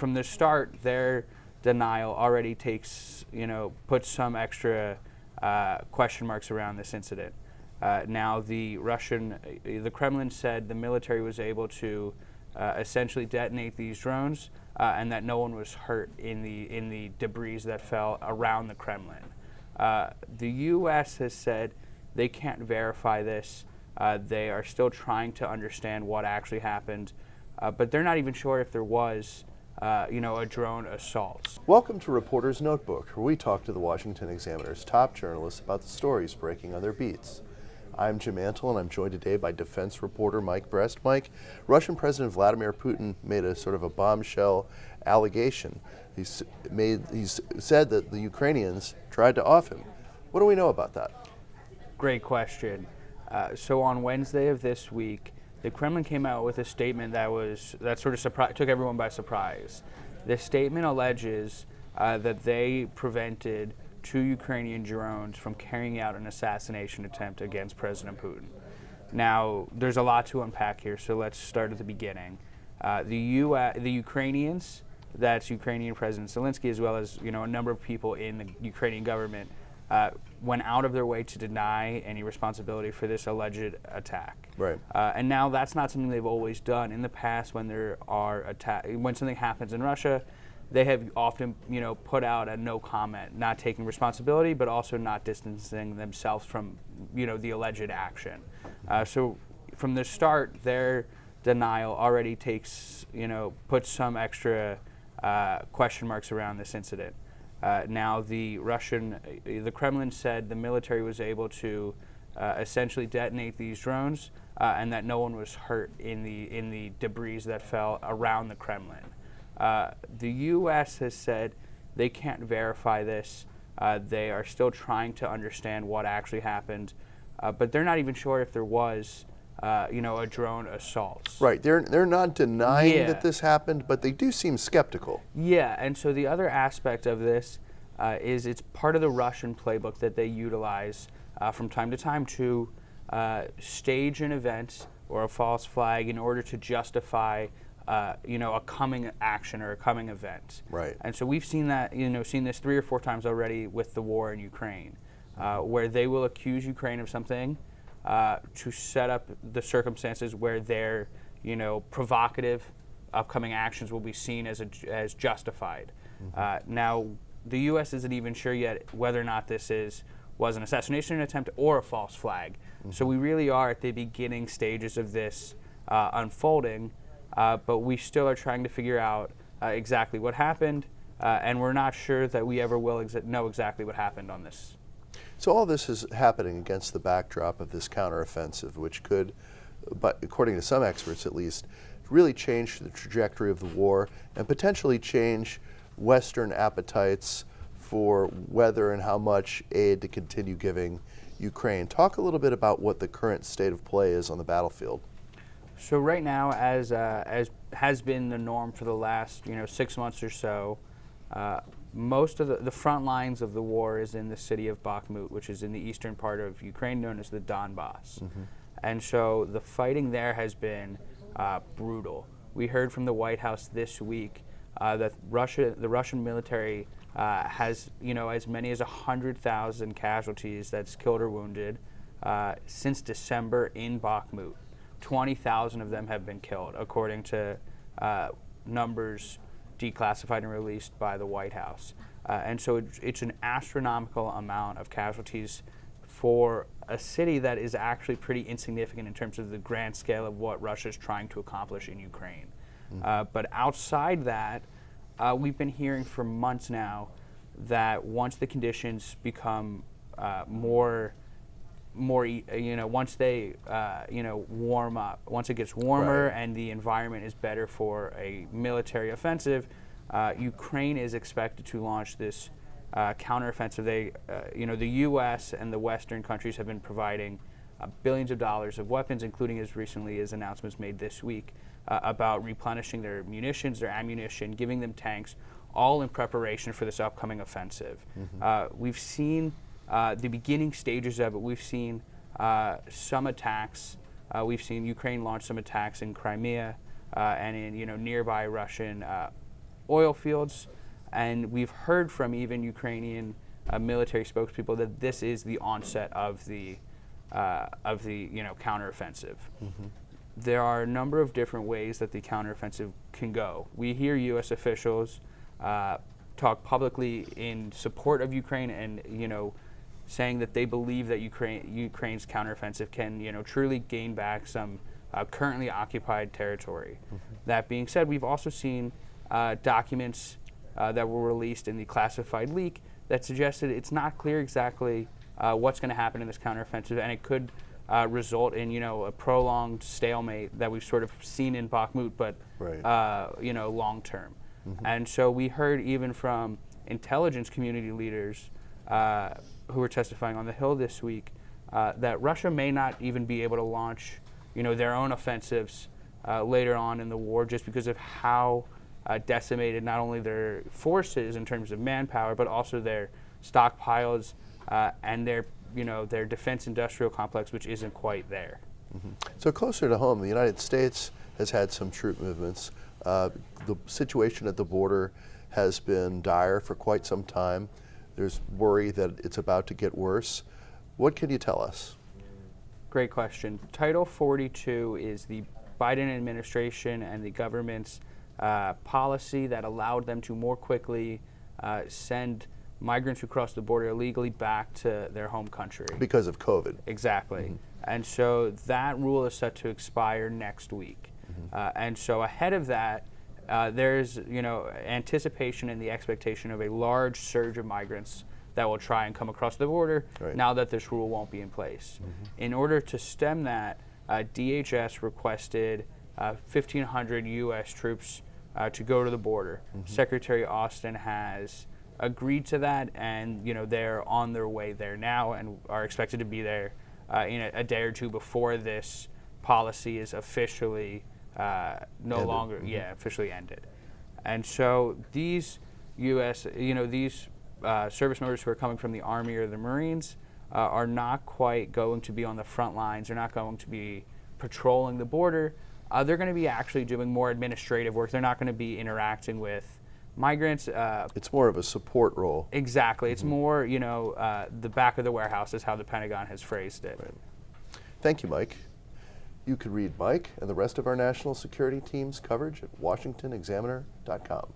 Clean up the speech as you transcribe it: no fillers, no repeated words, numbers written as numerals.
from the start, their denial already puts some extra question marks around this incident. Now, the Kremlin said the military was able to essentially detonate these drones, and that no one was hurt in the debris that fell around the Kremlin. The U.S. has said they can't verify this. They are still trying to understand what actually happened, but they're not even sure if there was a drone assault. Welcome to Reporter's Notebook, where we talk to the Washington Examiner's top journalists about the stories breaking on their beats. I'm Jim Antle, and I'm joined today by defense reporter Mike Brest. Mike, Russian President Vladimir Putin made a sort of a bombshell allegation. He's said that the Ukrainians tried to off him. What do we know about that? Great question. So on Wednesday of this week, the Kremlin came out with a statement that sort of took everyone by surprise. The statement alleges that they prevented 2 Ukrainian drones from carrying out an assassination attempt against President Putin. Now, there's a lot to unpack here, so let's start at the beginning. The Ukrainians, that's Ukrainian President Zelensky, as well as a number of people in the Ukrainian government, went out of their way to deny any responsibility for this alleged attack. Right. And now that's not something they've always done. In the past, when when something happens in Russia, they have often, put out a no comment, not taking responsibility, but also not distancing themselves from, the alleged action. So from the start, their denial already puts some extra question marks around this incident. Now, the Kremlin said the military was able to essentially detonate these drones, and that no one was hurt in the debris that fell around the Kremlin. The U.S. has said they can't verify this. They are still trying to understand what actually happened, but they're not even sure if there was a drone assault. Right. They're not denying that this happened, but they do seem skeptical. Yeah, and so the other aspect of this is it's part of the Russian playbook that they utilize from time to time to stage an event or a false flag in order to justify a coming action or a coming event. Right. And so we've seen that, seen this 3 or 4 times already with the war in Ukraine, where they will accuse Ukraine of something to set up the circumstances where their, provocative upcoming actions will be seen as justified. Mm-hmm. Now, the U.S. isn't even sure yet whether or not this was an assassination attempt or a false flag. Mm-hmm. So we really are at the beginning stages of this unfolding, but we still are trying to figure out exactly what happened, and we're not sure that we ever will know exactly what happened on this. So all this is happening against the backdrop of this counteroffensive, which could, but according to some experts at least, really change the trajectory of the war and potentially change Western appetites for whether and how much aid to continue giving Ukraine. Talk a little bit about what the current state of play is on the battlefield. So right now, as has been the norm for the last 6 months or so, most of the front lines of the war is in the city of Bakhmut, which is in the eastern part of Ukraine, known as the Donbass. Mm-hmm. And so the fighting there has been brutal. We heard from the White House this week that the Russian military has as many as 100,000 casualties that's killed or wounded since December in Bakhmut. 20,000 of them have been killed, according to numbers declassified and released by the White House. And so it's an astronomical amount of casualties for a city that is actually pretty insignificant in terms of the grand scale of what Russia is trying to accomplish in Ukraine. But outside that, we've been hearing for months now that once the conditions become once they warm up, once it gets warmer, right, and the environment is better for a military offensive, Ukraine is expected to launch this counteroffensive. The U.S. and the Western countries have been providing billions of dollars of weapons, including as recently as announcements made this week about replenishing their munitions, their ammunition, giving them tanks, all in preparation for this upcoming offensive. Mm-hmm. We've seen the beginning stages of it. We've seen some attacks. We've seen Ukraine launch some attacks in Crimea and in nearby Russian oil fields, and we've heard from even Ukrainian military spokespeople that this is the onset of the counteroffensive. There are a number of different ways that the counteroffensive can go. We hear U.S. officials talk publicly in support of Ukraine, and saying that they believe that Ukraine's counteroffensive can truly gain back some currently occupied territory. That being said, we've also seen documents that were released in the classified leak that suggested it's not clear exactly what's going to happen in this counteroffensive, and it could result in a prolonged stalemate that we've sort of seen in Bakhmut, but long term. And so we heard even from intelligence community leaders who were testifying on the Hill this week that Russia may not even be able to launch their own offensives later on in the war, just because of how decimated not only their forces in terms of manpower, but also their stockpiles and their defense industrial complex, which isn't quite there. So closer to home, the United States has had some troop movements. The situation at the border has been dire for quite some time. There's worry that it's about to get worse. What can you tell us? Great question. Title 42 is the Biden administration and the government's policy that allowed them to more quickly send migrants who cross the border illegally back to their home country. Because of COVID. Exactly. And so that rule is set to expire next week. And so ahead of that, there's anticipation and the expectation of a large surge of migrants that will try and come across the border now that this rule won't be in place. In order to stem that, DHS requested 1,500 U.S. troops to go to the border. Secretary Austin has agreed to that, and they're on their way there now and are expected to be there in a day or two before this policy is officially officially ended. And so these U.S. these service members who are coming from the Army or the Marines are not quite going to be on the front lines. They're not going to be patrolling the border. They're going to be actually doing more administrative work. They're not going to be interacting with migrants. It's more of a support role. Exactly. It's more, the back of the warehouse is how the Pentagon has phrased it. Thank you, Mike. You can read Mike and the rest of our national security team's coverage at washingtonexaminer.com.